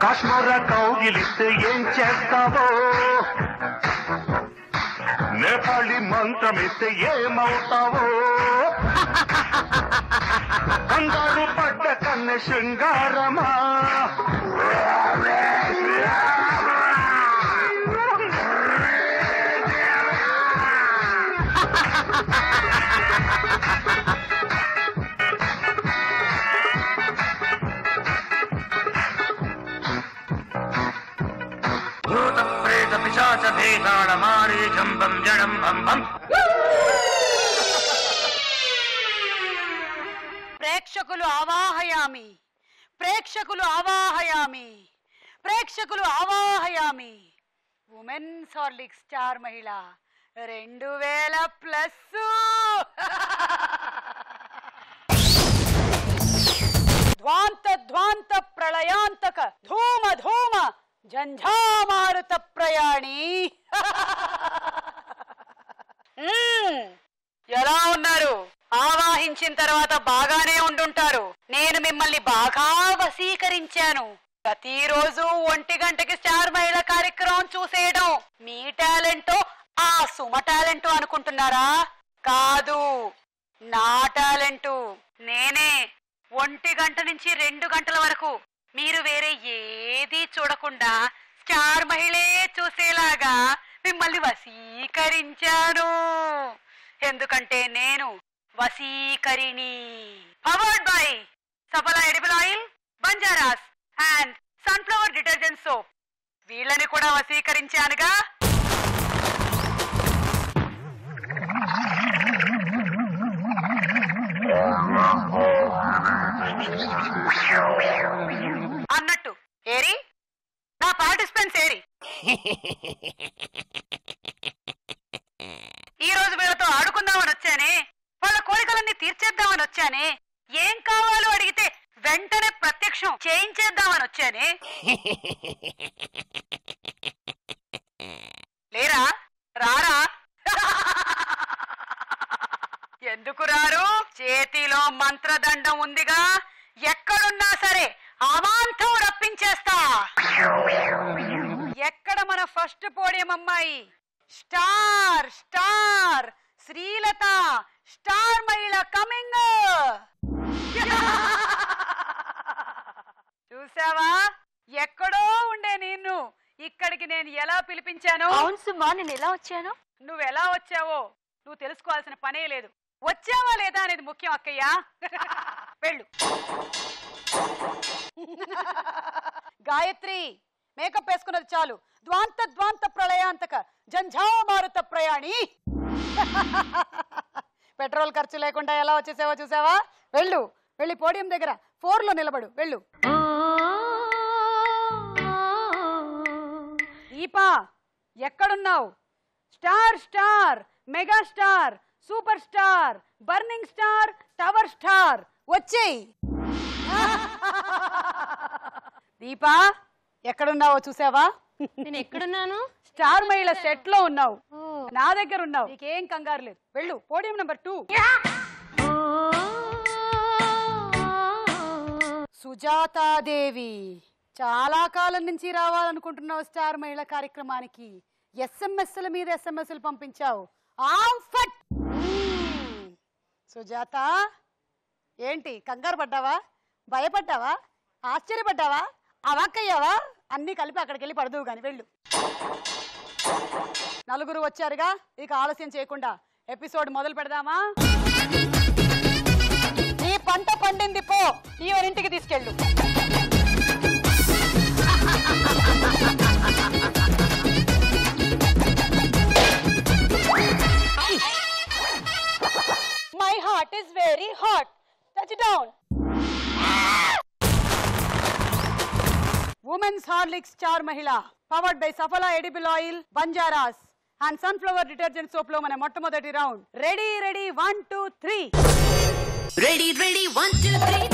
కాశ్మీర కౌగిలిస్తే ఏం చేస్తావో, నేపాళి మంత్రమిస్తే ఏమవుతావో, కంగారు పడ్డ కన్నె శృంగారమా, భూత ప్రేత పిశాచ భేతాళ మారీ జంబం జడం బం. ప్రేక్షకులు ఆవాహయామి, ప్రేక్షకులు ఆవాహయామి, ప్రేక్షకులు ఆవాహయామి. ఉమెన్స్ హార్లిక్స్ స్టార్ మహిళ 2000+. ధ్వాంత ధ్వాంత ప్రళయాంతక ధూమ ధూమ జంఝామారుత ప్రయాణి. ఎలా ఉన్నారు? ఆవాహించిన తర్వాత బాగానే ఉండుంటారు. నేను మిమ్మల్ని బాగా వశీకరించాను. ప్రతిరోజు 1 గంటకి స్టార్ మహిళ కార్యక్రమం చూసేయడం మీ టాలెంటో ఆ సుమ టాలెంటో అనుకుంటున్నారా? కాదు, నా టాలెంటు. నేనే 1 గంట నుంచి 2 గంటల వరకు మీరు వేరే ఏది చూడకుండా స్టార్ మహిళే చూసేలాగా మిమ్మల్ని వశీకరించాను. ఎందుకంటే నేను వశీకరిణి. Powered by Saffola edible oil, Banjara's and sunflower detergent soap. వీళ్ళని కూడా వశీకరించానుగా. అన్నట్టు ఏరి నా పార్టిసిపెంట్స్ ఏరి? ఈ రోజు వీళ్ళతో ఆడుకుందామని వచ్చానే, వాళ్ళ కోరికలన్నీ తీర్చేద్దామని వచ్చానే, ఏం కావాలో అడిగితే వెంటనే ప్రత్యక్షం చేయించేద్దామని వచ్చానే. లేరా? రారా? ఎందుకు రారు? చేతిలో మంత్రదండం ఉందిగా, ఎక్కడున్నా సరే అమాంతం రప్పించేస్తా. ఎక్కడ మన ఫస్ట్ పోడియం అమ్మాయి? స్టార్ స్టార్ శ్రీలత స్టార్ మహిళ కమింగ్. చూసావా, ఎక్కడో ఉండే నిన్ను ఇక్కడికి నేను ఎలా పిలిపించాను? అవును సుమా, నేను ఎలా వచ్చాను? నువ్వెలా వచ్చావో నువ్వు తెలుసుకోవాల్సిన పనే లేదు. వచ్చావా లేదా అనేది ముఖ్యం అక్కయ్యా. వెళ్ళు. గాయత్రి, మేకప్ వేసుకున్నది చాలు. ధ్వాంత ధ్వాంత ప్రళయాంతక జంఝామారుత ప్రయాణి. పెట్రోల్ ఖర్చు లేకుండా ఎలా వచ్చేసావో చూసావా? వెళ్ళు, వెళ్ళి పోడియం దగ్గర 4లో నిలబడు. వెళ్ళు. దీపా, ఎక్కడున్నావు? Star star mega star super star burning star tower star వచ్చేయ్. దీపా, ఎక్కడున్నావో చూసావా? నేను ఎక్కడున్నాను? స్టార్ మహిళ సెట్ లో ఉన్నావు. నా దగ్గర ఉన్నావు. నీకేం కంగారు లేదు. వెళ్ళు, పోడియం నెంబర్ 2. సుజాతాదేవి, చాలా కాలం నుంచి రావాలనుకుంటున్నావు స్టార్ మహిళ కార్యక్రమానికి. SMS మీద SMS పంపించావు. సుజాత, ఏంటి కంగారు పడ్డావా? భయపడ్డావా? ఆశ్చర్యపడ్డావా? అవాక్కయ్యావా? అన్ని కలిపి అక్కడికి వెళ్ళి పడదువు గాని. వెళ్ళు. నలుగురు వచ్చారుగా, ఇక ఆలస్యం చేయకుండా ఎపిసోడ్ మొదలు పెడదామా? నీ పంట పండింది, పో, ఎవరింటికి తీసుకెళ్ళు. My heart is very hot. Touch it down. Women's Horlicks Star Mahila, powered by Safala Edible Oil, Banjaras and Sunflower Detergent Soap lo mana mottamodati round. Ready, ready, 1, 2, 3. Ready, ready, 1, 2, 3.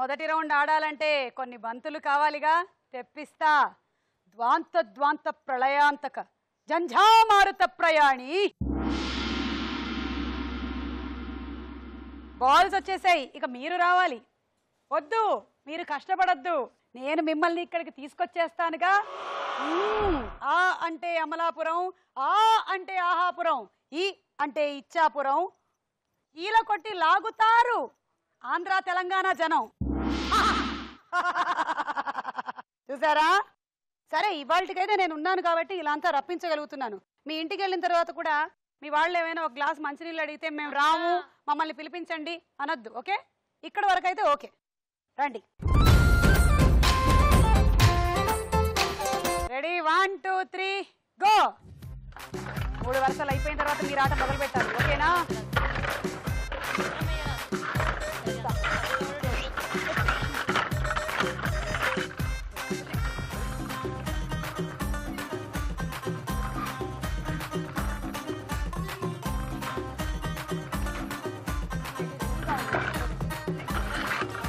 మొదటి round ఆడాలంటే కొన్ని బంతులు కావాలిగా, తెప్పిస్తా. ద్వాంత ద్వాంత ప్రళయాంతక జంఝామారుత ప్రయాణి. Balls వచ్చేసాయి, ఇక మీరు రావాలి. వద్దు, మీరు కష్టపడద్దు, నేను మిమ్మల్ని ఇక్కడికి తీసుకొచ్చేస్తానుగా. ఆ అంటే అమలాపురం, ఆ అంటే ఆహాపురం, ఈ అంటే ఇచ్చాపురం. ఈల కొట్టి లాగుతారు ఆంధ్ర తెలంగాణ జనం. చూసారా? సరే, ఇవాళకైతే నేను ఉన్నాను కాబట్టి ఇలా అంతా రప్పించగలుగుతున్నాను. మీ ఇంటికి వెళ్ళిన తర్వాత కూడా మీ వాళ్ళు ఏమైనా ఒక గ్లాస్ మంచినీళ్ళు అడిగితే మేము రాము, మమ్మల్ని పిలిపించండి అనొద్దు. ఓకే? ఇక్కడ వరకు అయితే ఓకే. రండి. రెడీ? 1 2 3 గో. 3 వరుసలు అయిపోయిన తర్వాత మీరు ఆట మొదలు పెట్టాలి. ఓకేనా?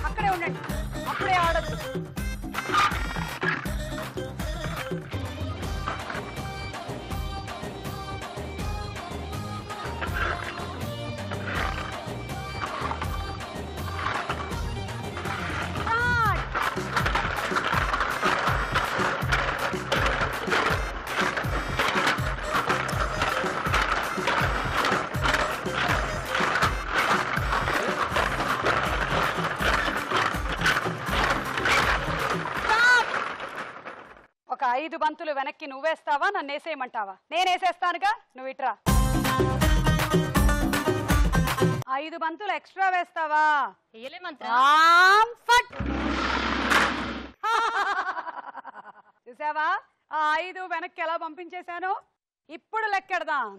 అక్కడే ఉండండి, అప్పుడే ఆడద్దు. ఒక 5 బంతులు వెనక్కి నువ్వేస్తావా, నన్ను వేసేయమంటావా? నేను వేసేస్తానుగా, నువ్వు ఇట్రా. 5 బంతులు ఎక్స్ట్రా వేస్తావా? చూసావా ఆ 5 వెనక్కి ఎలా పంపించేశాను? ఇప్పుడు లెక్కెడదాం.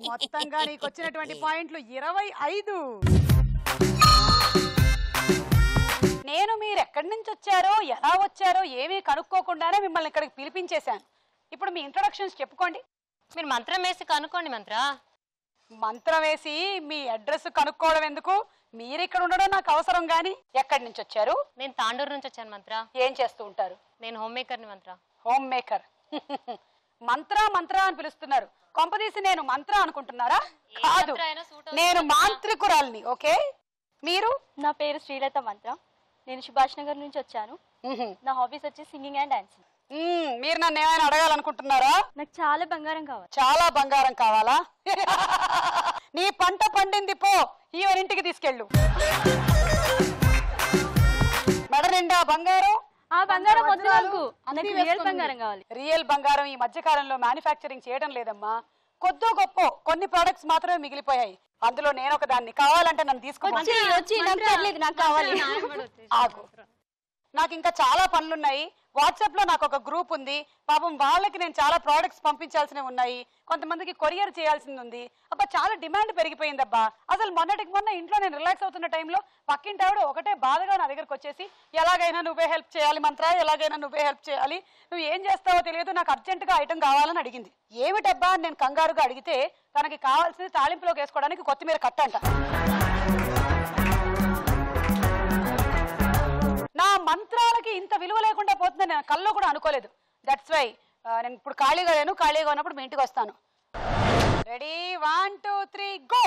మొత్తంగా నీకు వచ్చినటువంటి పాయింట్లు 25. నేను మీరు ఎక్కడి నుంచి వచ్చారో, ఎలా వచ్చారో ఏమీ కనుక్కోకుండానే మిమ్మల్ని ఇక్కడికి పిలిపించేశాను. ఇప్పుడు మీ ఇంట్రొడక్షన్స్ చెప్పుకోండి. మీరు మంత్రం వేసి కనుక్కోండి. మంత్రం వేసి మీ అడ్రస్ కనుక్కోవడం ఎందుకు? మీరు ఇక్కడ ఉండడం నాకు అవసరం గాని. ఎక్కడి నుంచి వచ్చారు? నేను తాండూరు నుంచి వచ్చాను మంత్ర. ఏం చేస్తూ ఉంటారు? నేను హోమ్ మేకర్ని మంత్ర. Home maker. మంత్ర మంత్ర అని పిలుస్తున్నారు. కొంపదీసి నేను మంత్ర అనుకుంటున్నారా? కాదు, నేను మాంత్రికురాల్ని. ఓకే, మీరు? నా పేరు శ్రీలత మంత్ర. నేను సుభాష్ నగర్ నుంచి వచ్చాను. నా హాబీస్ వచ్చి సింగింగ్ అండ్ డాన్సింగ్. మీరు నన్ను ఏమైనా అడగాలనుకుంటున్నారా? నాకు చాలా బంగారం కావాలి. చాలా బంగారం కావాలా? నీ పంట పండింది, పో ఈవరింటికి తీసుకెళ్ళు. మెడ నిండా బంగారం. ఆ బంగారం వద్దు నాకు, నాకు రియల్ బంగారం కావాలి. రియల్ బంగారం ఈ మధ్య కాలంలో మ్యానుఫ్యాక్చరింగ్ చేయడం లేదమ్మా. కొద్దో గొప్ప కొన్ని ప్రొడక్ట్స్ మాత్రమే మిగిలిపోయాయి. అందులో నేను ఒక దాన్ని. కావాలంటే నన్ను తీసుకోవాలి. నాకు కావాలి. ఆగు, నాకు ఇంకా చాలా పనులున్నాయి. వాట్సాప్ లో నాకు ఒక గ్రూప్ ఉంది. పాపం వాళ్ళకి నేను చాలా ప్రోడక్ట్స్ పంపించాల్సినవి ఉన్నాయి. కొంతమందికి కొరియర్ చేయాల్సింది ఉంది. అబ్బా, చాలా డిమాండ్ పెరిగిపోయిందబ్బా. అసలు మొన్నటికి మొన్న ఇంట్లో నేను రిలాక్స్ అవుతున్న టైంలో పక్కింటి ఆవిడ ఒకటే బాధగా నా దగ్గరకు వచ్చేసి, ఎలాగైనా నువ్వే హెల్ప్ చేయాలి మంత్ర, ఎలాగైనా నువ్వే హెల్ప్ చేయాలి, నువ్వు ఏం చేస్తావో తెలియదు, నాకు అర్జెంటుగా ఐటమ్ కావాలని అడిగింది. ఏమిటబ్బా అని నేను కంగారుగా అడిగితే, తనకి కావాల్సింది తాలింపులోకి వేసుకోవడానికి కొత్తిమీర కట్ట అంట. నా మంత్రాలకి ఇంత విలువ లేకుండా పోతుందని నేను కల్లో కూడా అనుకోలేదు. దట్స్ వై నేను ఇప్పుడు ఖాళీగా ఉన్నప్పుడు మీ ఇంటికి వస్తాను. రెడీ? 1 2 3 గో.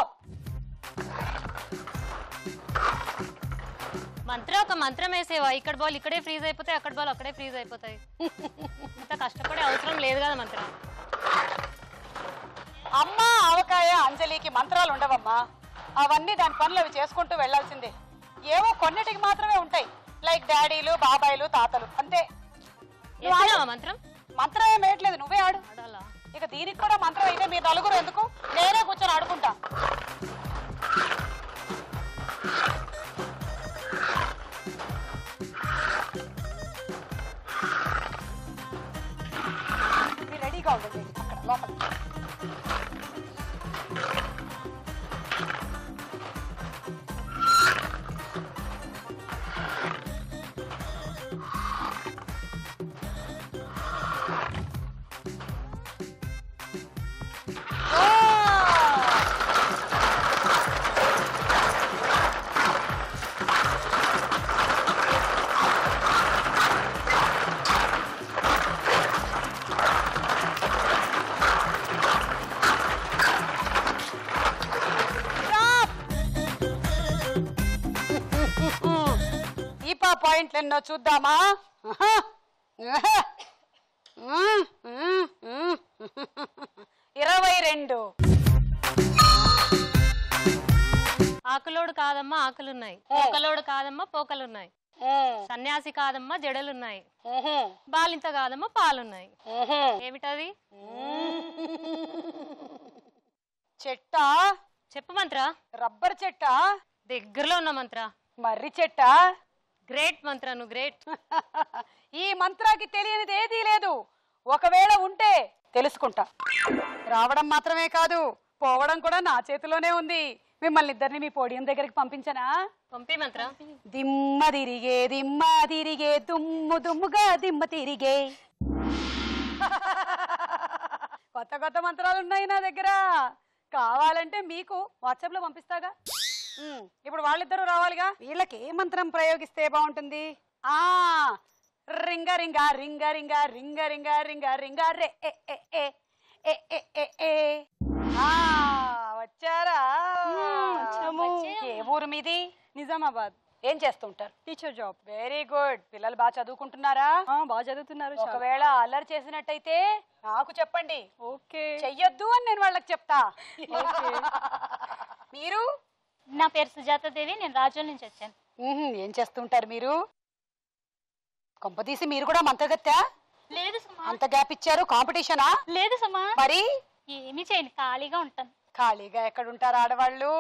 మంత్ర ఒక మంత్రం వేసేవా? ఇక్కడ బాల్ ఇక్కడే ఫ్రీజ్ అయిపోతాయి, అక్కడ బాల్ అక్కడే ఫ్రీజ్ అయిపోతాయి. ఇంత కష్టపడే అవసరం లేదు కదా మంత్ర. అమ్మా ఆవకాయ అంజలికి మంత్రాలు ఉండవమ్మా. అవన్నీ దాని పనులు అవి చేసుకుంటూ వెళ్లాల్సిందే. ఏవో కొన్నిటికి మాత్రమే ఉంటాయి, లైక్ డాడీలు, బాబాయిలు, తాతలు, అంతే. మంత్రం మంత్రం ఏం వేయట్లేదు, నువ్వే ఆడు. ఇక దీనికి కూడా మంత్రం అయితే మీరు నలుగురు ఎందుకు, నేనే కూర్చొని ఆడుకుంటా. మీరు రెడీగా ఉండండి అక్కడ లోపల. పాయింట్లు ఎన్నో చూద్దామా? 22. ఆకులోడు కాదమ్మా ఆకులున్నాయి, పోకలోడు కాదమ్మా పోకలున్నాయి, సన్యాసి కాదమ్మా జడలున్నాయి, బాలింత కాదమ్మా పాలున్నాయి. ఏమిటది? చెట్టా? చెప్పు మంత్ర. రబ్బర్ చెట్టా? దగ్గరలో ఉన్న మంత్ర. మర్రి చెట్టా? గ్రేట్ మంత్ర, నువ్వు గ్రేట్. ఈ మంత్రాకి తెలియనిది ఏదీ లేదు. ఒకవేళ ఉంటే తెలుసుకుంటా. రావడం మాత్రమే కాదు, పోవడం కూడా నా చేతిలోనే ఉంది. మిమ్మల్ని ఇద్దరిని మీ పోడియం దగ్గరికి పంపించనా? పంపి మంత్ర. దిమ్మ తిరిగే దుమ్ము దుమ్ముగా దిమ్మ తిరిగే. కొత్త కొత్త మంత్రాలు ఉన్నాయి నా దగ్గర. కావాలంటే మీకు వాట్సాప్ లో పంపిస్తాగా. ఇప్పుడు వాళ్ళిద్దరూ రావాలిగా. వీళ్ళకి ఏ మంత్రం ప్రయోగిస్తే బాగుంటుంది? ఆ రింగ రింగ రింగ రింగ రింగ రింగ రింగ రింగ రే వచ్చారా? ఏ ఊరు మీది? నిజామాబాద్. ఏం చేస్తుంటారు? Teacher job. Very good. పిల్లలు బాగా చదువుకుంటున్నారా? బాగా చదువుతున్నారు. ఒకవేళ అల్లరి చేసినట్టయితే నాకు చెప్పండి. ఓకే. చెయ్యొద్దు అని నేను వాళ్ళకి చెప్తా. మీరు? నా పేరు సుజాత దేవి, నేను రాజోల్ నుంచి వచ్చాను. ఏం చేస్తుంటారు మీరు? కొంపదీసి మీరు కూడా మంత్రగత్తా? లేదు సుమా. అంత గ్యాప్ ఇచ్చారు. కాంపిటీషనా? లేదు సుమా. మరి ఏమి చేయను, ఖాళీగా ఉంటాను. ఖాళీగా ఎక్కడుంటారు ఆడవాళ్ళు?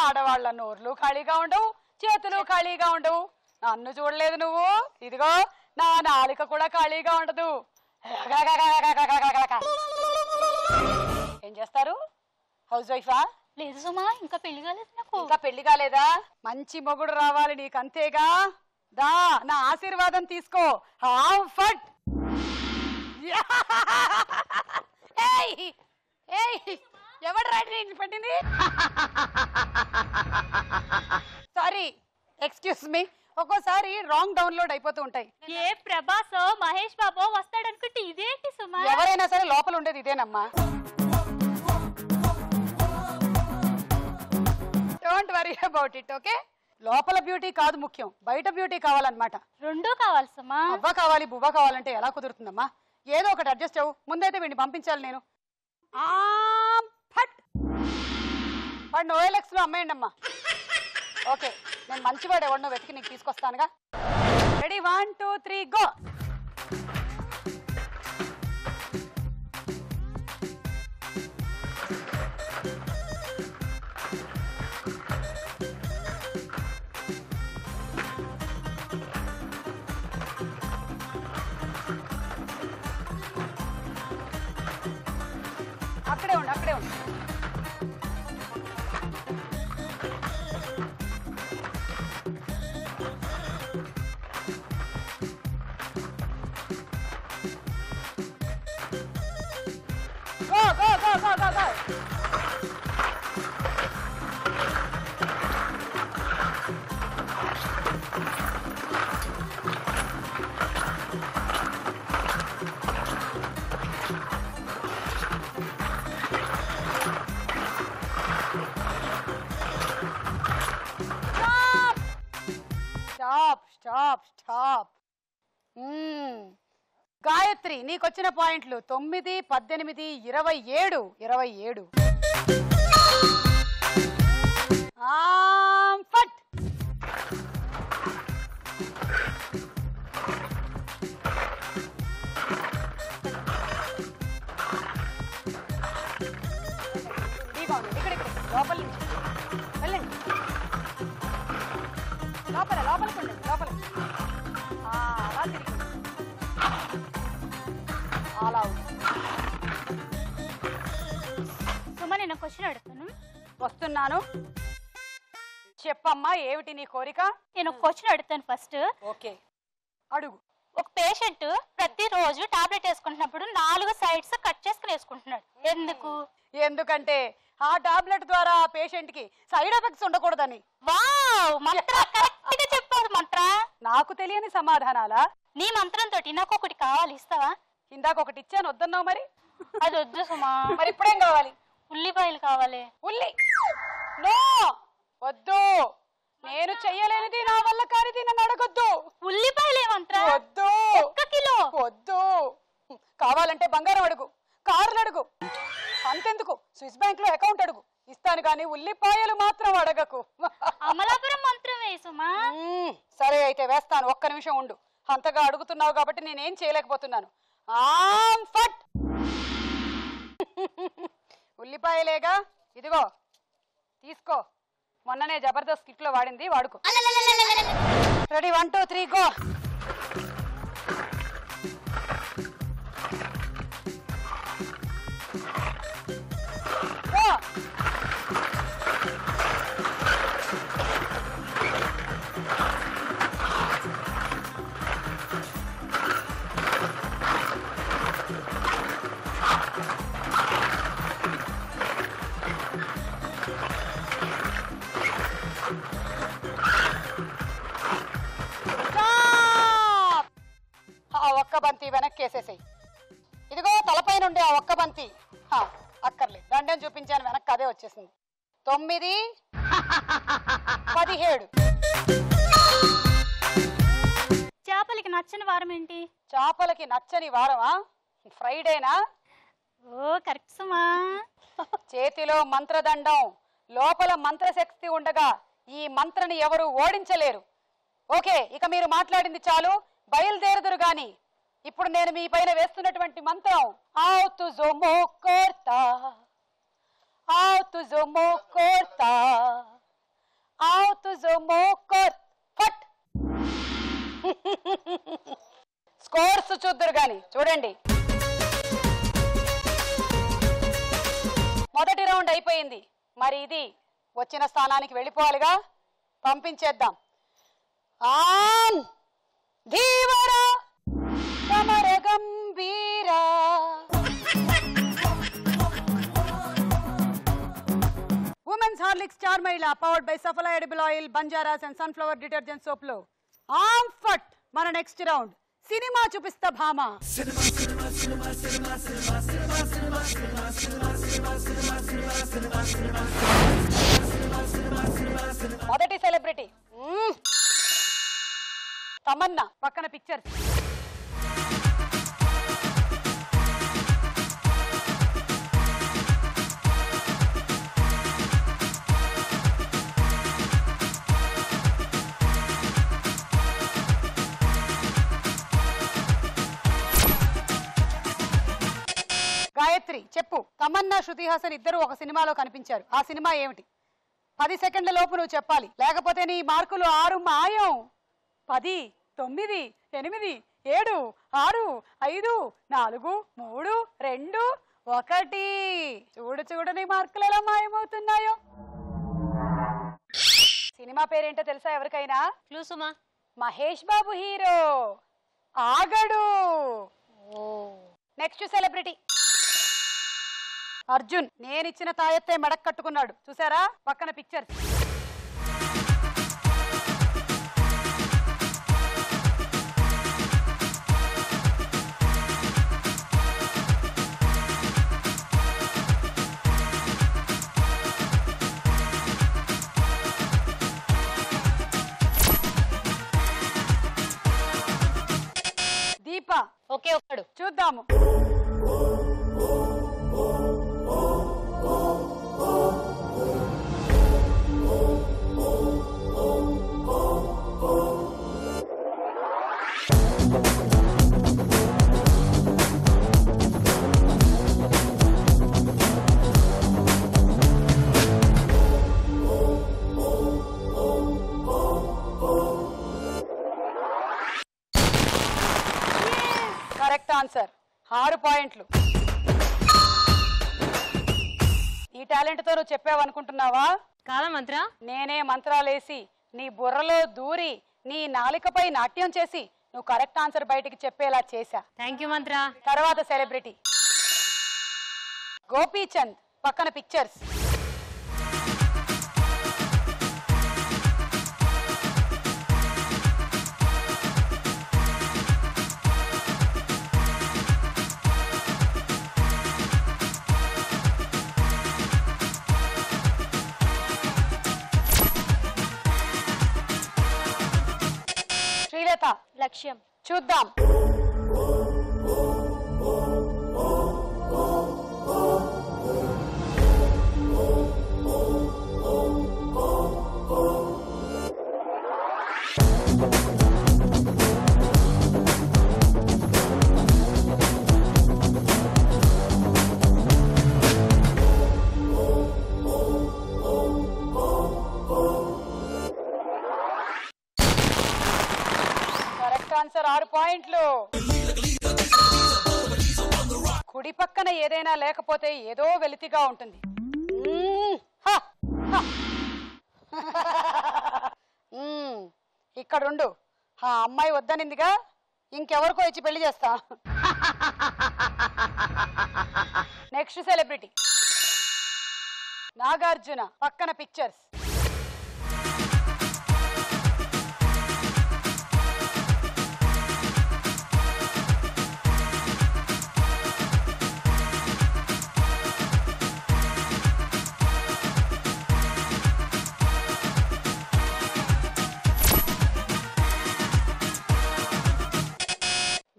ఆడవాళ్ళ నోర్లు ఖాళీగా ఉండవు, చేతులు ఖాళీగా ఉండవు. నన్ను చూడలేదు నువ్వు? ఇదిగో నా నాలిక కూడా ఖాళీగా ఉండదు. ఏం చేస్తారు? హౌస్ వైఫా? లేదు సుమా, ఇంకా పెళ్లి కాలేదు నాకు. ఇంకా పెళ్లి కాలేదా? మంచి మొగుడు రావాలి నీకు, అంతేగా. దా నా ఆశీర్వాదం తీసుకో. ఫట్. ఎవడు రైట్ పట్టింది? Sorry, excuse me. ఒక్కోసారి రాంగ్ డౌన్లోడ్ అయిపోతూ ఉంటాయి. ఏ ప్రభాస్ మహేష్ బాబు వస్తాడనుకుంటే ఇదేంటి సుమా? ఎవరైనా సరే లోపల ఉండేది ఇదేనమ్మా. Don't worry about it. Okay, లోపల బ్యూటీ కాదు ముఖ్యం, బయట బ్యూటీ కావాలన్నమాట. రెండూ కావాలి సుమా. అవ్వ కావాలి బువ్వ కావాలంటే ఎలా కుదురుతుందమ్మా? ఏదో ఒకటి అడ్జస్ట్ అవ్వు. ముందైతే వీడిని పంపించాలి నేను. వాడిని OLX లో అమ్మేయండి అమ్మా. ఓకే, నేను మంచివాడు ఎవరినో వెతికి నీకు తీసుకొస్తానుగా. రెడీ? 1 2 3 గో. అక్కడే ఉండు, అక్కడే ఉండు. Go, go, go, go, go, go. Stop, stop, stop. Gayatri, నీకొచ్చిన పాయింట్లు 9, 18, 27. 27. ఫట్. ఇక్కడ లోపల నుంచి వెళ్ళండి. లోపలికి ఉండండి, లోపలికి. అలా తిరిగి అలా సుమా, నేను క్వశ్చన్ అడుగుతాను. వస్తున్నాను. చెప్పమ్మా, ఏమిటి నీ కోరిక? నేను క్వశ్చన్ అడుగుతాను ఫస్ట్. ఓకే, అడుగు. ఒక పేషెంట్ ప్రతిరోజు టాబ్లెట్ వేసుకుంటున్నప్పుడు 4 సైడ్స్ కట్ చేసుకుని వేసుకుంటున్నాడు. ఎందుకు? ఎందుకంటే ఆ టాబ్లెట్ ద్వారా ఆ పేషెంట్ కి సైడ్ ఎఫెక్ట్స్ ఉండకూడదని. వావ్, మంత్ర కరెక్ట్ గా చెప్పావు మంత్ర. నాకు తెలియని సమాధానాలా? నీ మంత్రంతో నాకు ఒకటి కావాలి, ఇస్తావా? ఇందాక ఒకటి ఇచ్చాను, వద్దన్నావు. మరి అది వద్దు సుమా. మరి ఇప్పుడేం కావాలి? ఉల్లిపాయలు కావాలి. ఉల్లి? నో, వద్దు. నేను చెయ్యలేనిది నా వల్ల కానిది నన్ను అడగొద్దు. ఉల్లిపాయలే మంత్ర. వద్దు. 1 కిలో. వద్దు. కావాలంటే బంగారం అడుగు, కార్లు అడుగు, అంతెందుకు స్విస్ బ్యాంక్ లో అకౌంట్ అడుగు, ఇస్తాను కానీ ఉల్లిపాయలు మాత్రం అడగకు. అమలాపురం మంత్రం వేసుమా. సరే అయితే వేస్తాను, ఒక్క నిమిషం ఉండు. అంతగా అడుగుతున్నావు కాబట్టి నేనేం చేయలేకపోతున్నాను. ఫట్. ఉల్లిపాయలేగా, ఇదిగో తీసుకో. మొన్ననే జబర్దస్త్ కిట్ లో వాడింది, వాడుకో. Ready, 1 2 3 go. ఒక్క బంతి వెనక్కి వేసేసాయి. ఇదిగో తలపై నుండి ఆ ఒక్క బంతి. అక్కర్లేదు, దండం చూపించాను, వెనక్కి అదే వచ్చేసింది. 9 17. చేపలకి నచ్చని వారం ఏంటి? చేపలకి నచ్చని వారమా? ఫ్రైడేనా? ఓ కరెక్ట్ సుమా. చేతిలో మంత్రదండం, లోపల మంత్రశక్తి ఉండగా ఈ మంత్రని ఎవరు ఓడించలేరు. ఓకే, ఇక మీరు మాట్లాడింది చాలు, బయలుదేరదురు గాని. ఇప్పుడు నేను మీ పైన వేస్తున్నటువంటి మంత్రం ఆవ్ తుజో మోకోర్తా, ఆవ్ తుజో మోకోర్తా, ఆవ్ తుజో మోకోర్. ఫట్. స్కోర్స్ చూద్దురు గాని. చూడండి, మొదటి రౌండ్ అయిపోయింది. మరి ఇది వచ్చిన స్థానానికి వెళ్ళిపోవాలిగా, పంపించేద్దాం. ఆన్ ధీవరా సమర గంభీరా. ఉమెన్స్ హార్లిక్స్ స్టార్ మహిళా powered by సఫలా edible oil, Banjara's and sunflower detergent soap లో ఆమ్ ఫట్. మన నెక్స్ట్ రౌండ్ సినిమా చూపిస్తా భామ. మొదటి సెలబ్రిటీ తమన్నా, పక్కన పిక్చర్స్. గాయత్రి చెప్పు, తమన్నా శృతి హాసన్ ఇద్దరు ఒక సినిమాలో కనిపించారు. ఆ సినిమా ఏమిటి? 10 సెకండ్ల లోపు నువ్వు చెప్పాలి, లేకపోతే నీ మార్కులు 6 మాయం. 10 9 8 7 6 5 4 3 2 1. చూడు చూడు నీ మార్కులు ఎలా మాయమవుతున్నాయో. సినిమా పేరేంటో తెలుసా ఎవరికైనా? Clue Suma. Mahesh Babu hero. Aagadu. Next celebrity Arjun. నేనిచ్చిన తాయెత్తే మెడక్ కట్టుకున్నాడు, చూసారా? పక్కన పిక్చర్స్. దీప. ఓకే, ఒక్కడు చూద్దాము. Correct answer. 6 పాయింట్లు. ఈ టాలెంట్ తో నువ్వు చెప్పావనుకుంటున్నావా? కాదా మంత్ర? నేనే మంత్రాలేసి నీ బుర్రలో దూరి నీ నాలికపై నాట్యం చేసి నువ్వు కరెక్ట్ ఆన్సర్ బయటికి చెప్పేలా చేశా. థ్యాంక్ యూ మంత్ర. తర్వాత సెలబ్రిటీ గోపీచంద్. పక్కన పిక్చర్స్. బాధ్యత లక్ష్యం. చూద్దాం. కరెక్ట్ ఆన్సర్ 6 పాయింట్లు. కుడి పక్కన ఏదైనా లేకపోతే ఏదో వెలితిగా ఉంటుంది. ఇక్కడుండు. ఆ అమ్మాయి వద్దనిందిగా, ఇంకెవరికో ఇచ్చి పెళ్లి చేస్తా. నెక్స్ట్ సెలబ్రిటీ నాగార్జున, పక్కన పిక్చర్స్.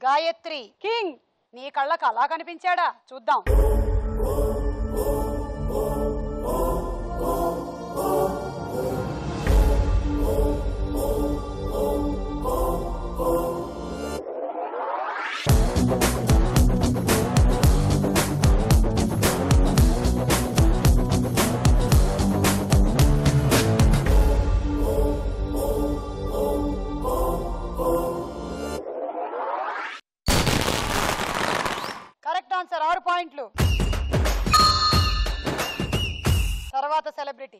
గాయత్రి కింగ్, నీ కళ్ళకు అలా కనిపించాడా? చూద్దాం. కరెక్ట్ ఆన్సర్ 6 పాయింట్లు. తర్వాత సెలబ్రిటీ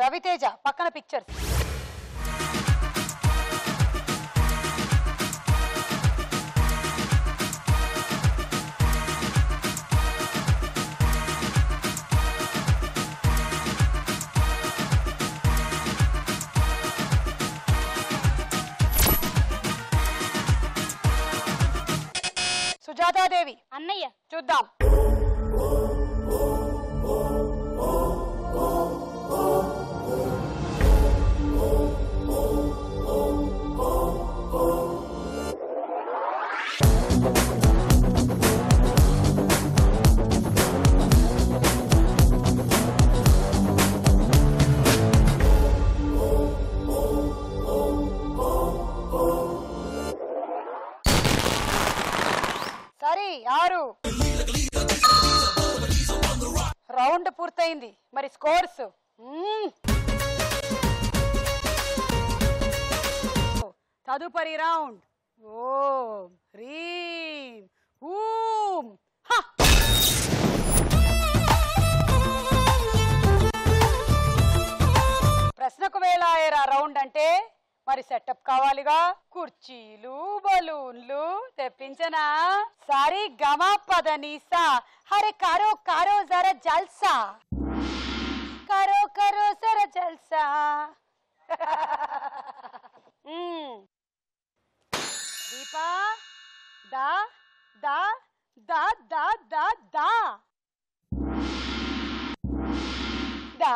రవితేజ, పక్కన పిక్చర్స్. సుజాతాదేవి, అన్నయ్య. చూద్దాం. సరే 6. రౌండ్ పూర్తయింది. మరి స్కోర్స్. తదుపరి రౌండ్. ఓం హ్రీం ఊం హ. ప్రశ్నకు వేళాయరా రౌండ్ అంటే మరి సెటప్ కావాలిగా. కుర్చీలు, బలూన్లు తెప్పించనా? సారీ గమా పదనీసా. హరే కారో కారో జరా జల్సా, కారో కరో జరా జల్సా. దీపా, దా దా దా దా దా దా దా.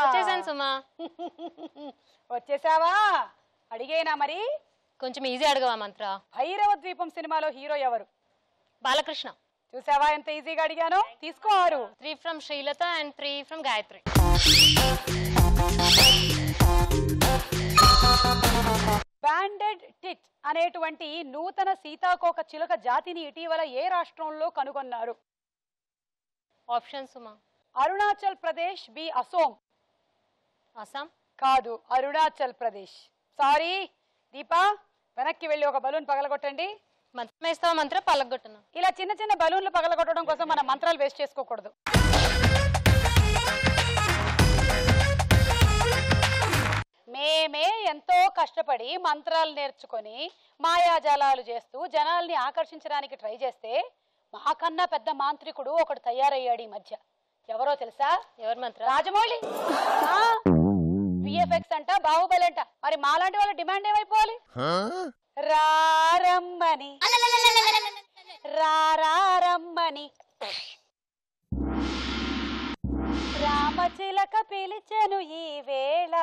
వచ్చేసాను సుమా. వచ్చేసావా? అడిగేనా మరి? కొంచెం ఈజీ అడగవా మంత్ర? భైరవ ద్వీపం సినిమాలో హీరో ఎవరు? బాలకృష్ణ. చూసావా ఎంత ఈజీగా అడిగాను? తీసుకో 6. 3 from Srilatha and 3 from Gayatri. Banded tit అనేటువంటి నూతన సీతాకోక చిలుక జాతిని ఇటీవల ఏ రాష్ట్రంలో కనుగొన్నారు? ఆప్షన్ సుమా. అరుణాచల్ ప్రదేశ్, బి అసోం. అస్సాం కాదు, అరుణాచల్ ప్రదేశ్. సారీ. దీపా, వెనక్కి వెళ్ళి ఒక బలూన్ పగలగొట్టండి. మంత్రం వేస్తావా మంత్ర? పలగొట్టను. ఇలా చిన్న చిన్న బలూన్లు పగలగొట్టడం కోసం మన మంత్రాలు వేస్ట్ చేసుకోకూడదు. మేమే ఎంతో కష్టపడి మంత్రాలు నేర్చుకొని మాయాజాలాలు చేస్తూ జనాల్ని ఆకర్షించడానికి ట్రై చేస్తే మాకన్నా పెద్ద మాంత్రికుడు ఒకడు తయారయ్యాడు ఈ మధ్య. ఎవరో తెలుసా? ఎవరు మంత్ర? రాజమౌళి. విఎఫ్ఎక్స్ అంట, బాహుబలి అంట. మరి మాలాంటి వాళ్ళ డిమాండ్ ఏమైపోవాలి? రారమ్మని, రారమ్మని రామచిలక పిలిచెను ఈ వేళ.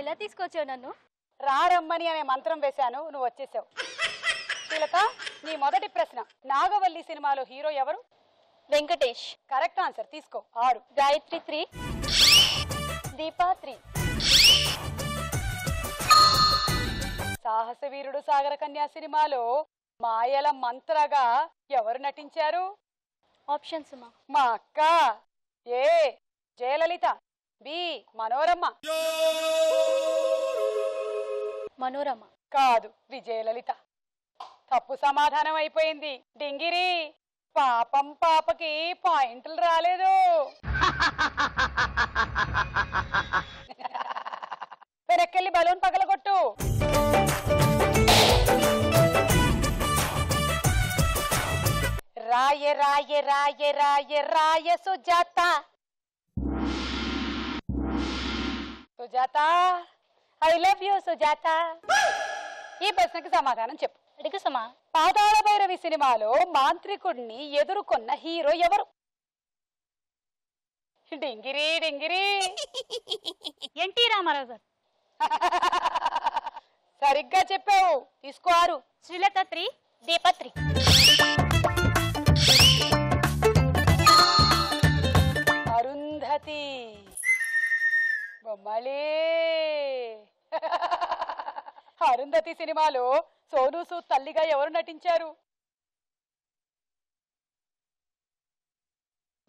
ఎలా తీసుకొచ్చావు నన్ను? రారమ్మని అనే మంత్రం వేశాను, నువ్వు వచ్చేసావు. శ్రీలత, నీ మొదటి ప్రశ్న, నాగవల్లి సినిమాలో హీరో ఎవరు? వెంకటేష్. Correct answer. తీసుకో. 6. గాయత్రి 3, దీపా 3. సాహస వీరుడు సాగర కన్యా సినిమాలో మాయల మంత్రగా ఎవరు నటించారు? ఆప్షన్స్ మా. మా అక్క. ఏ జయలలిత, బి మనోరమ. మనోరమ. కాదు, విజయలలిత. తప్పు సమాధానం అయిపోయింది. డింగిరి, పాపం పాపకి పాయింట్లు రాలేదు. వెనక్కెళ్ళి బలూన్ పగలగొట్టు. రాయ రాయ రాయ రాయ రాయ Sujatha. Sujatha, I love you Sujatha. ఈ ప్రశ్నకి సమాధానం చెప్పు. అడుగు సమా. పాతాళ భైరవి సినిమాలో మాంత్రికుడిని ఎదుర్కొన్న హీరో ఎవరు? డింగిరి డింగిరి. ఎన్టీ రామారావు గారు. సరిగ్గా చెప్పావు. తీసుకో 6. శ్రీలత 3, దీపా 3. అరుంధతి. బొమ్మలే. అరుంధతి సినిమాలో సోనూ సూద్ తల్లిగా ఎవరు నటించారు?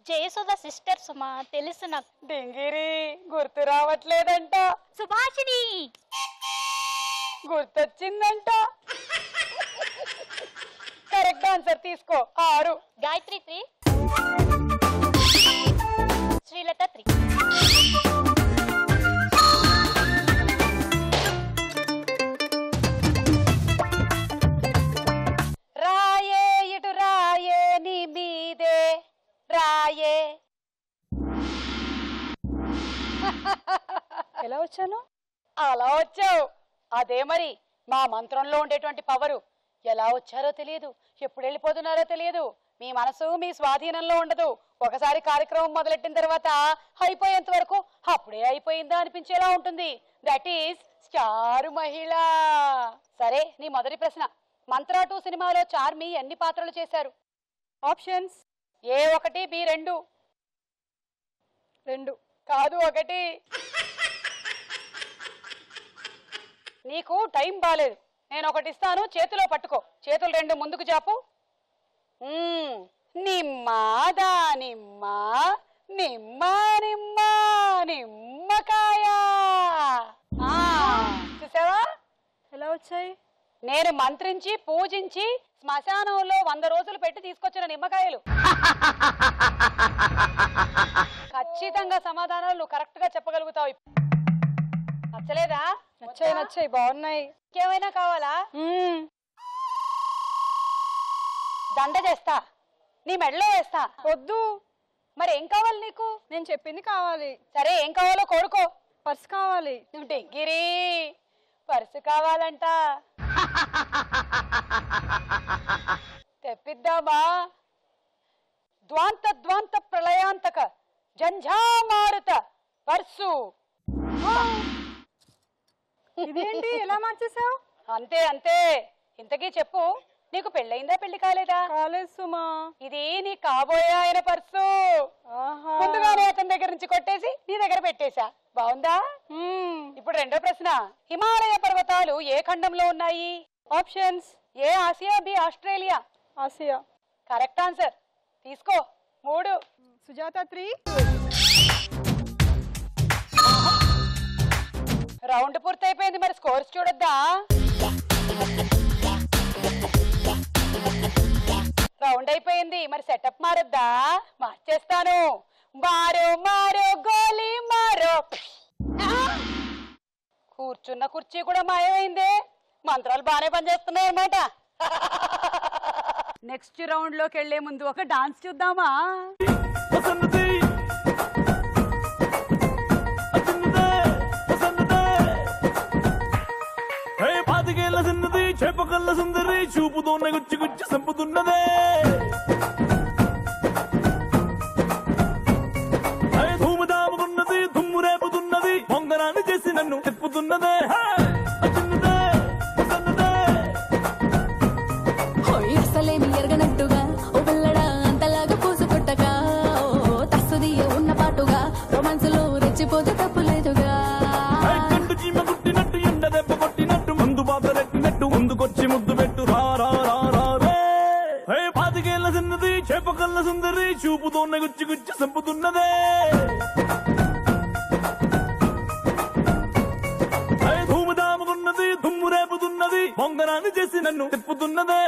జయసుధ సిస్టర్ సుమా. తెలుసు నాకు. డింగిరి, గుర్తు రావట్లేదంట. సుభాషిణి. గుర్తొచ్చిందంట. Correct answer. తీసుకో 6. గాయత్రి 3, శ్రీలత 3. రాయే ఇటు రాయే నీ మీదే రాయే. ఎలా వచ్చాను? అలా వచ్చావు. అదే మరి మా మంత్రంలో ఉండేటువంటి పవరు. ఎలా వచ్చారో తెలియదు, ఎప్పుడు వెళ్ళిపోతున్నారో తెలియదు. మీ మనసు మీ స్వాధీనంలో ఉండదు. ఒకసారి కార్యక్రమం మొదలెట్టిన తర్వాత అయిపోయేంత వరకు అప్పుడే అయిపోయిందా అనిపించేలా ఉంటుంది. దట్ ఈస్ స్టార్ మహిళ. సరే, నీ మొదటి ప్రశ్న, మంత్రా 2 సినిమాలో చార్మి ఎన్ని పాత్రలు చేశారు? Options: A1, B2. 2 కాదు, 1. నీకు టైం బాలేదు. నేను ఒకటి ఇస్తాను, చేతిలో పట్టుకో. చేతులు 2 ముందుకు చాపు. నిమ్మ దానిమ్మ నిమ్మ నిమ్మ నిమ్మకాయ. చూసావా ఎలా వచ్చాయి? నేను మంత్రించి పూజించి శ్మశానంలో 100 రోజులు పెట్టి తీసుకొచ్చిన నిమ్మకాయలు. ఖచ్చితంగా సమాధానాలు నువ్వు కరెక్ట్ గా చెప్పగలుగుతావు. నచ్చలేదా? నచ్చాయి, బాగున్నాయి. ఇంకేమైనా కావాలా? దండ చేస్తా, నీ మెడలో వేస్తా. వద్దు. మరి ఏం కావాలి నీకు? నేను చెప్పింది కావాలి. సరే, ఏం కావాలో కోరుకో. పర్సు కావాలి. డింగిరి, పర్సు కావాలంట. తెప్పిద్దామా? ద్వాంత ద్వాంత ప్రళయాంతక జంఝామారుత పర్సు. ఇదేంటి ఎలా మార్చేసావు? అంతే అంతే. ఇంతకీ చెప్పు, నీకు పెళ్ళయిందా పెళ్లి కాలేదా? కాలేదు సుమా. ఇది నీ కాబోయే ఆయన పర్సు. ముందుగానే అతని దగ్గర నుంచి కొట్టేసి నీ దగ్గర పెట్టేశా. బాగుందా? ఇప్పుడు రెండో ప్రశ్న, హిమాలయ పర్వతాలు ఏ ఖండంలో ఉన్నాయి? Options: A Asia, B Australia. Asia correct answer. తీసుకో 3. సుజాత 3. రౌండ్ పూర్తయిపోయింది, మరి స్కోర్స్ చూడొద్దా? రౌండ్ అయిపోయింది, మరి సెటప్ మారొద్దా? మార్చేస్తాను. మారో మారో గోలీ మారో. కూర్చున్న కుర్చీ కూడా మాయమైందే. మంత్రాలు బాగానే పనిచేస్తున్నాయి అన్నమాట. నెక్స్ట్ రౌండ్ లోకి వెళ్లే ముందు ఒక డాన్స్ చూద్దామా? చేపకల్ల సుందరి చూపుతోనే గుచ్చి గుచ్చి సంపుతున్నదే. ధూము దాముకున్నది, దుమ్ము రేపుతున్నది, పొంగనాన్ని చేసి నన్ను తిప్పుతున్నదే. పాతికేళ్ల చిన్నది చేపకల్ల సుందరి చూపుతోన్న గుచ్చి గుచ్చి సంపుతున్నదే ధూమధాముకున్నది దుమ్ము రేపుతున్నది పొంగనాన్ని చేసి నన్ను తిప్పుతున్నదే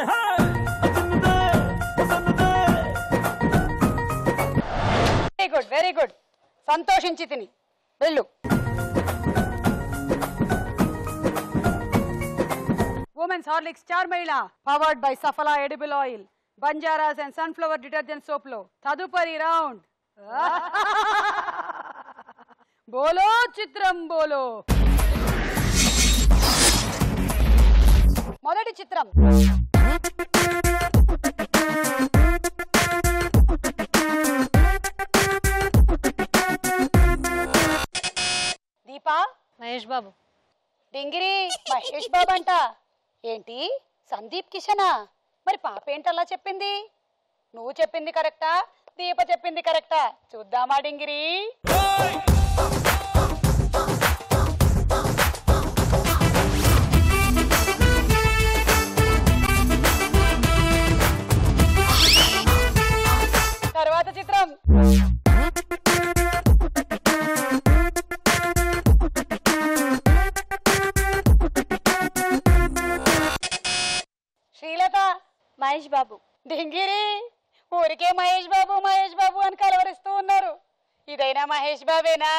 వెరీ గుడ్ వెరీ గుడ్ సంతోషించి తిని వెళ్ళు. ఉమెన్స్ హార్లిక్స్ స్టార్ మహిళ powered by సఫలా edible oil Banjara's and sunflower detergent soap లో తదుపరి రౌండ్ బోలో చిత్రం బోలో. మొదటి చిత్రం దీపా మహేష్ బాబు. డింగిరి మహేష్ బాబు అంట ఏంటి సందీప్ కిషనా? మరి పాప ఏంటలా చెప్పింది? నువ్వు చెప్పింది కరెక్టా దీప చెప్పింది కరెక్టా చూద్దామా డింగిరి? తర్వాత చిత్రం శ్రీలత మహేష్ బాబు. డింగిరి ఊరికే మహేష్ బాబు అని కలవరిస్తూ ఉన్నారు. ఇదైనా మహేష్ బాబేనా?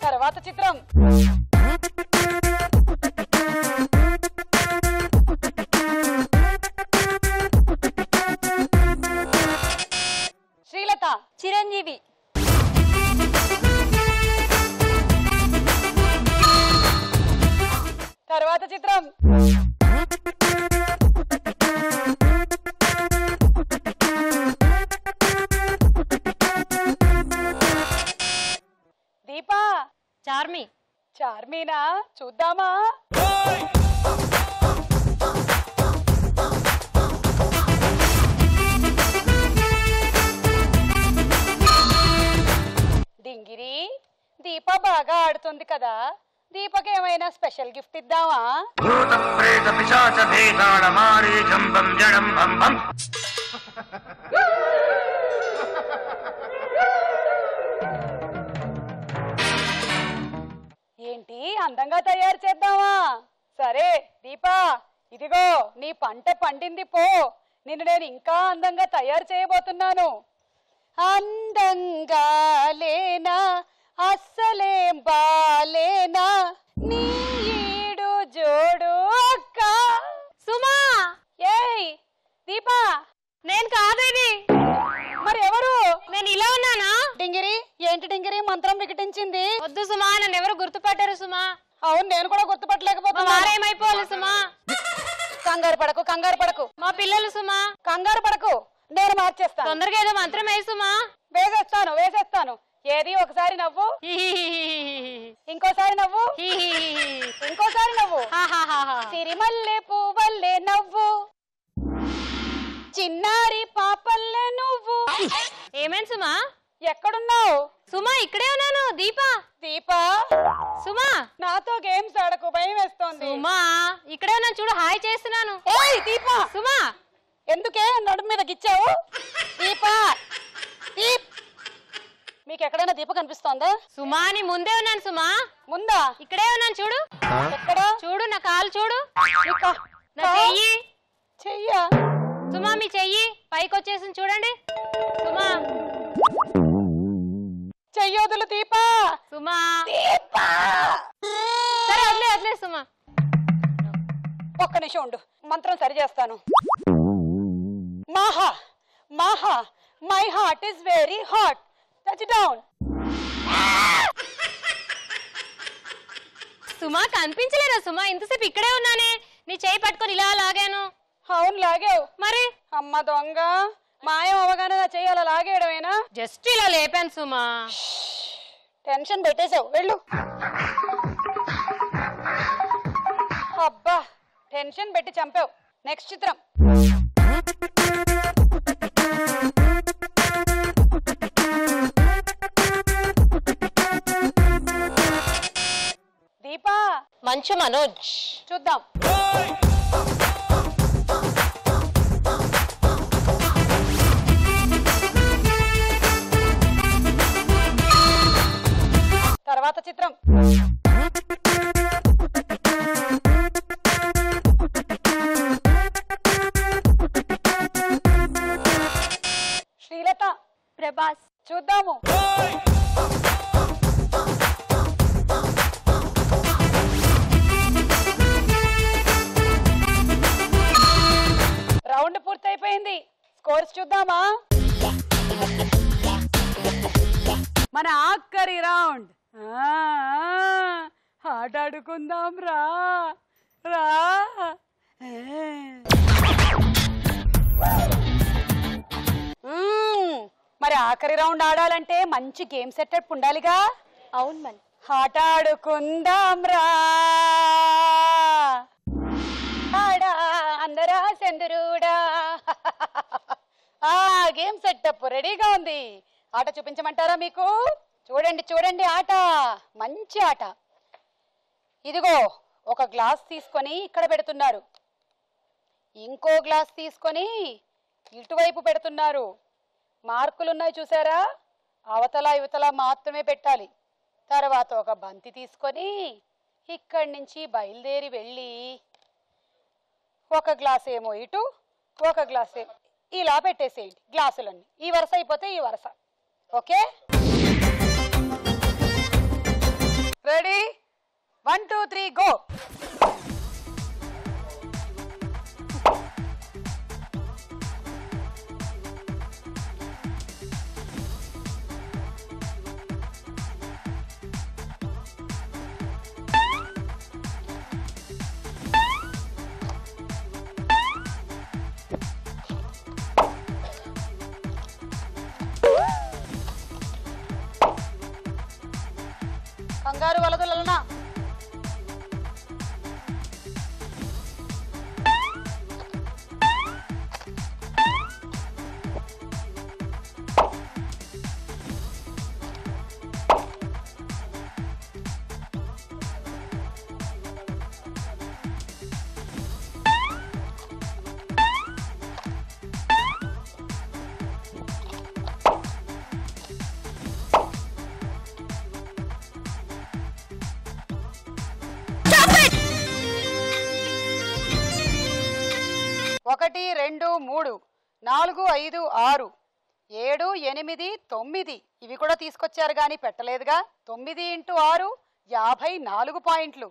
తర్వాత చిత్రం శ్రీలత చిరంజీవి. తర్వాత చిత్రం దీపా చార్మి. చార్మీనా చూద్దామా? డింగిరి దీప బాగా ఆడుతుంది కదా దీపకి ఏమైనా స్పెషల్ గిఫ్ట్ ఇద్దామా? భూత ప్రేత పిశాచ భేతాళ మారీచం బం జడం బం బం. ఏంటి అందంగా తయారు చేద్దామా? సరే దీపా ఇదిగో నీ పంట పండింది పో. నిన్ను నేను ఇంకా అందంగా తయారు చేయబోతున్నాను. అందంగా లేనా అస్సలేం బాలేనా నీ ఈడు జోడు అక్క. సుమా. ఏయ్ దీపా నేను కాదు ఇది. మరి ఎవరు? నేను ఇలా ఉన్నానా? డింగిరి ఏంటి డింగిరి మంత్రం వికటించింది? వద్దు సుమా, నన్ను ఎవరు గుర్తుపట్టారు సుమా. అవును నేను కూడా గుర్తుపట్టలేకపోతున్నా. వారేమైపోవాలి సుమా. కంగారు పడకు మా పిల్లలు సుమా. కంగారు పడకు నేను మార్చేస్తాను. తొందరగా ఏదో మంత్రం వేయి సుమా. వేసేస్తాను. ఏది ఒకసారి నవ్వు, ఇంకోసారి నవ్వు, ఇంకోసారి నవ్వు. సిరిమల్లె పువ్వల్లే నవ్వు, చిన్నారి పాపల్లే నువ్వు. ఏమేం సుమా? ఎక్కడున్నావు? సుమా ఇక్కడే ఉన్నాను. దీపా సుమా నాతో గేమ్స్ ఆడకు భయం వేస్తోంది. సుమా ఇక్కడే ఉన్నాను చూడు, హాయ్ చేస్తున్నాను. ఏయ్ దీపా సుమా ఎందుకే నడుము మీద గిచ్చావు? దీపా మీకు ఎక్కడైనా దీప కనిపిస్తోందా? సుమా నీ ముందే ఉన్నాను సుమా. ముందా? ఇక్కడే ఉన్నాను చూడు. ఎక్కడ? చూడు నా కాలు చూడు, నా చెయ్యా సుమా. మీ చెయ్యి పైకి వచ్చేసింది చూడండి సుమా. చెయ్యొదులు దీపా. సుమా దీపా సరే వదిలే సుమా. ఒక్క నిమిషం ఉండు మంత్రం సరి చేస్తాను. మాహా my heart is very hot touch down. Suma కనిపించలేదా సుమా? ఇంతసేపు ఇక్కడే ఉన్నానే, నీ చేయి పట్టుకొని ఇలా లాగాను. అవును లాగావు. మరి అమ్మ దొంగ మాయం అవగానే నా చెయ్యి అలా లాగేయడమేనా? జస్ట్ ఇలా లేపాను సుమా. టెన్షన్ పెట్టేశావు వెళ్ళు. అబ్బా టెన్షన్ పెట్టి చంపావు. నెక్స్ట్ చిత్రం మంచు మనోజ్. చూద్దాం. తర్వాత చిత్రం. శ్రీలత. ప్రభాస్. చూద్దాము. రౌండ్ పూర్తయిపోయింది. స్కోర్స్ చూద్దామా? మన ఆఖరి రౌండ్. ఆటాడుకుందాం రా రా. మరి ఆఖరి రౌండ్ ఆడాలంటే మంచి గేమ్ సెటప్ ఉండాలిగా. అవును మరి. ఆటాడుకుందాం రా అందరా చంద్రుడా. గేమ్ సెటప్ రెడీగా ఉంది. ఆట చూపించమంటారా మీకు? చూడండి చూడండి ఆట. మంచి ఆట. ఇదిగో ఒక గ్లాస్ తీసుకొని ఇక్కడ పెడుతున్నారు. ఇంకో గ్లాస్ తీసుకొని ఇటువైపు పెడుతున్నారు. మార్కులున్నాయి చూసారా? అవతల యువతల మాత్రమే పెట్టాలి. తర్వాత ఒక బంతి తీసుకొని ఇక్కడి నుంచి బయలుదేరి వెళ్ళి ఒక గ్లాస్ ఏమో ఇటు, ఒక గ్లాస్ ఏమో ఇలా పెట్టేసేయండి. గ్లాసులన్నీ ఈ వరుస అయిపోతే ఈ వరుస. Okay, ready? 1 2 3 గో. కంగారు వలదు లలనా. ఒకటి 2 3 4 5 6 7 8 9 ఇవి కూడా తీసుకొచ్చారు కానీ పెట్టలేదుగా. 9 × 6 54 పాయింట్లు.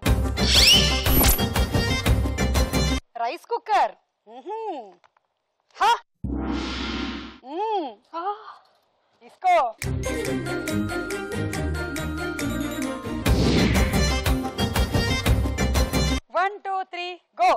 Rice cooker. తీసుకో. 1 2 3 go.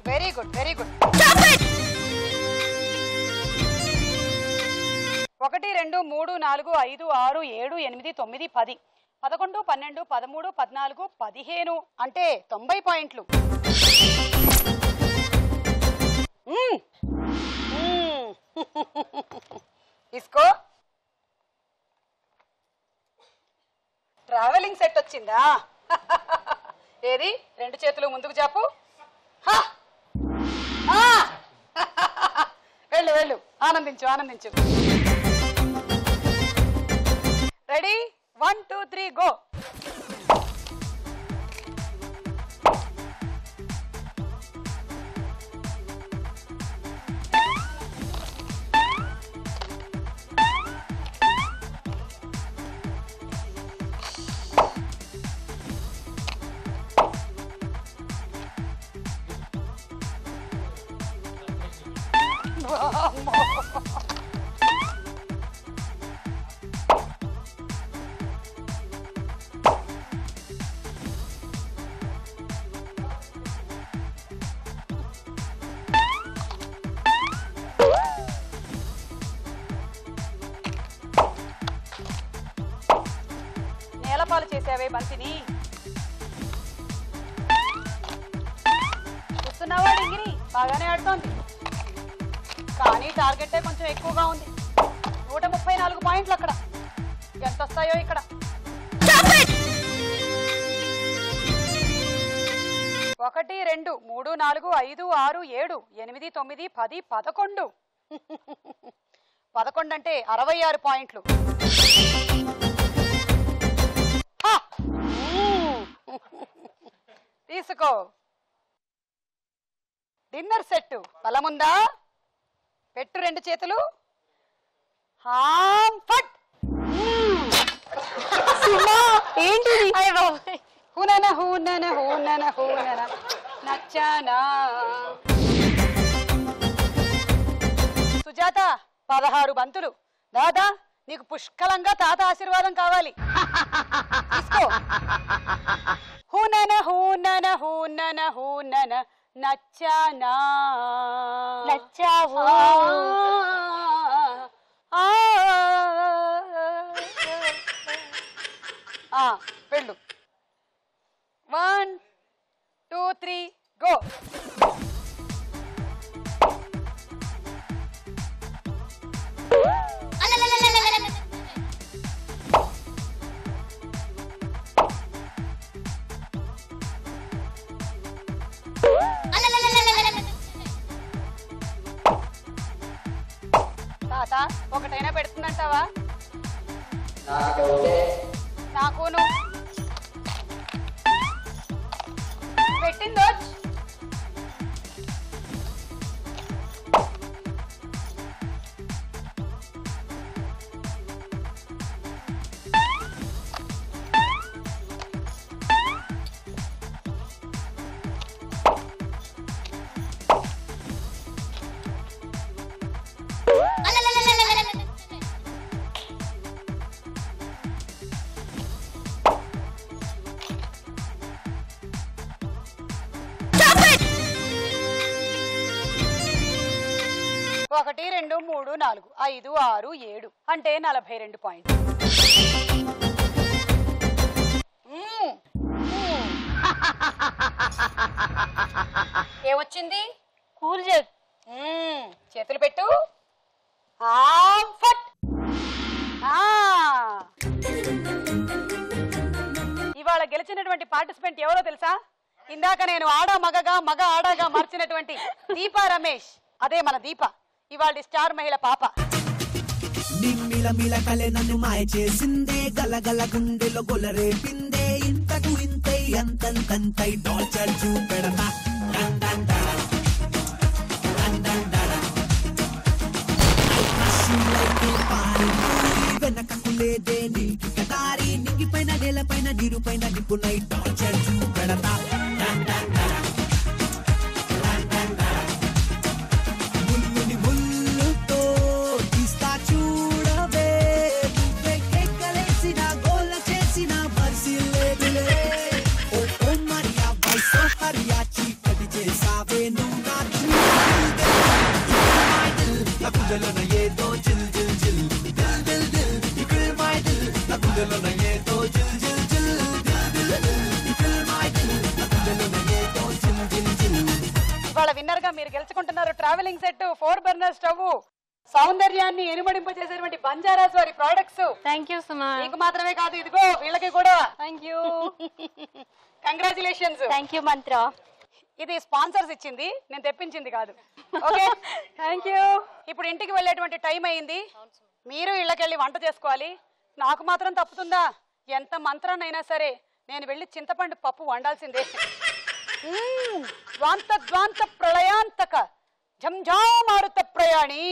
Very good, very good. 1 2 3 4 5 6 7 8 9 10 11 12 13 14 15 అంటే 90 పాయింట్లు. ఇస్కో ట్రావెలింగ్ సెట్ వచ్చిందా? ఏది? 2 చేతులు ముందుకు చాపు. వెళ్ళు వెళ్ళు, ఆనందించు ఆనందించు. రెడీ? 1 2 3 గో. పాలు చేసావే బంతిని. చూస్తున్నావా డింగిరి, బాగానే ఆడుతోంది. కానీ టార్గెటే కొంచెం ఎక్కువగా ఉంది. 134 పాయింట్లు అక్కడ. ఎంత వస్తాయో ఇక్కడ. 1 2 3 4 5 6 7 8 9 10 11. 11 అంటే 66 పాయింట్లు. తీసుకో డిన్నర్ సెట్. బలముందా? పెట్టు 2 చేతులు. ఏంటిది? హూనన హూనన హూనన హూనన నచ్చానా. సుజాత 16 బంతులు. దాదా నీకు పుష్కలంగా తాత ఆశీర్వాదం కావాలి. తీసుకో. హూనన హూనన హూనన హూనన నచ్చానా. నచ్చావు. వెళ్ళు. 1 2 3 గో. తాత ఒకటైనా పెడుతుందంటావా? నాకును పెట్టిందో. ఒకటి 2 3 4 5 6 7 అంటే 42 పాయింట్లు. ఏమొచ్చింది? Cool jug. చేతులు పెట్టు. ఇవాళ గెలిచినటువంటి పార్టిసిపెంట్ ఎవరో తెలుసా? ఇందాక నేను ఆడా మగగా మగ ఆడాగా మార్చినటువంటి దీపా రమేష్. అదే మన దీప, ఇవాళ స్టార్ మహిళ పాప. నిమ్మిల మిల కలే నన్ను మాయ చేసిందే, గలగల గుండెలో గొలరేపిందే, ఇంతకు ఇంతై అంతంతంతై టార్చర్ చూపెడతా. వెనకకు లేదే నీకిక దారి, నింగిపైన నేలపైన నీరుపైన నిప్పునై టార్చర్ చూపెడతా. ముల్లుని ముల్లుతో తీస్తా చూడవే, నువ్వే కేకలేసిన గోల చేసిన మర్సి లేదులే. ఓ ఓ మరియా వైసో హరియా చీకటి చేసావే నువ్వు నా గుండెలోన ఏదో చిల్ చిల్ చిల్ దిల్ దిల్ దిల్, you fill my dill, నా గుండెలోన ఏదో చిల్ చిల్ చిల్ దిల్ దిల్ దిల్, you fill my dill, నా గుండెలోన ఏదో చిల్ చిల్ చిల్. ఇవాళ విన్నర్ గా మీరు గెలుచుకుంటున్నారు ట్రావెలింగ్ సెట్, 4 బర్నర్ స్టవ్, సౌందర్యాన్ని ఎనుమడింపజేసేటువంటి బంజారాస్ వారి ప్రొడక్ట్స్. థ్యాంక్ యూ సుమా. మీకు మాత్రమే కాదు, ఇదిగో వీళ్ళకి కూడా. Thank you. Congratulations. Thank you మంత్ర. ఇది స్పాన్సర్స్ ఇచ్చింది, నేను తెప్పించింది కాదు. Okay thank you. ఇప్పుడు ఇంటికి వెళ్ళేటువంటి టైం అయింది. మీరు ఇళ్ళకెళ్ళి వంట చేసుకోవాలి. నాకు మాత్రం తప్పుతుందా? ఎంత మంత్రాన్నైనా సరే నేను వెళ్ళి చింతపండు పప్పు వండాల్సిందే. ద్వాంత ద్వాంత ప్రళయాంతక ఝంఝామారుత ప్రయాణి.